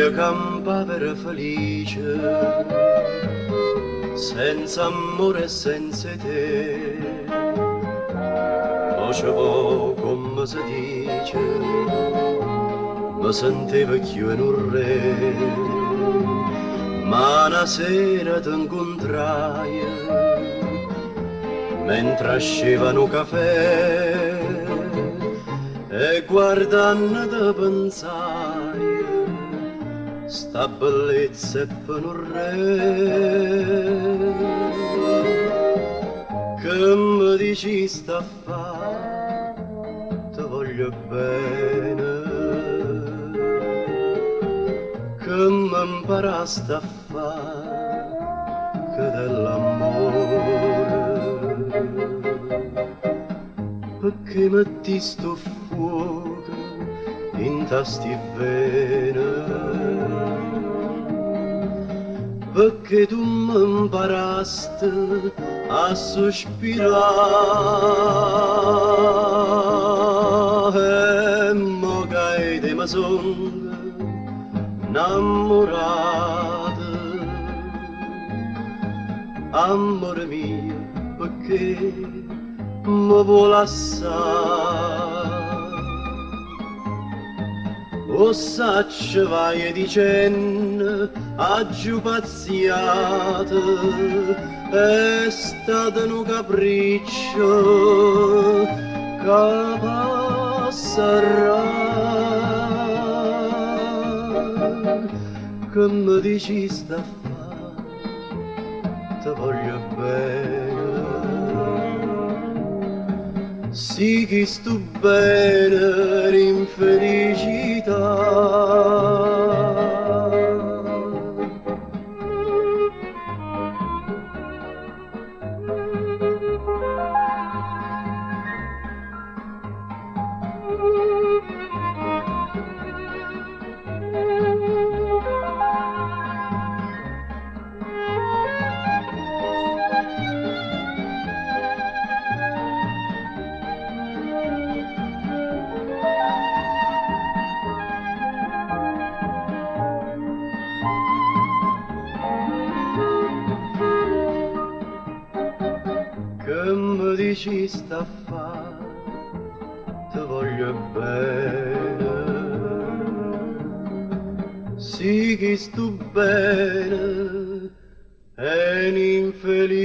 io campava felice, senza amore e senza te. Voce po' come si dice, mi sentivo più in un re, ma una sera ti incontrai, mentre scevano caffè, e guardando te pensai, sta bellezza è per un re, che mi dici sta a fa, ti voglio bene, che mi imparaste a fa, che dell'amore, perché metti sto fuoco in tasti vene, perché tu mi imparaste a sospirare, e mo che te mi son innamorato, amore mio, perché mi vuole assai. O sacce vai dicendo a giù pazziate, è stato un capriccio che passerà, che mi dici sta a fa, ti voglio bene, sì che sto bene l'infelicità. Che mi dici sta a fa, ti voglio bene, sì che sto bene è un'infelicità.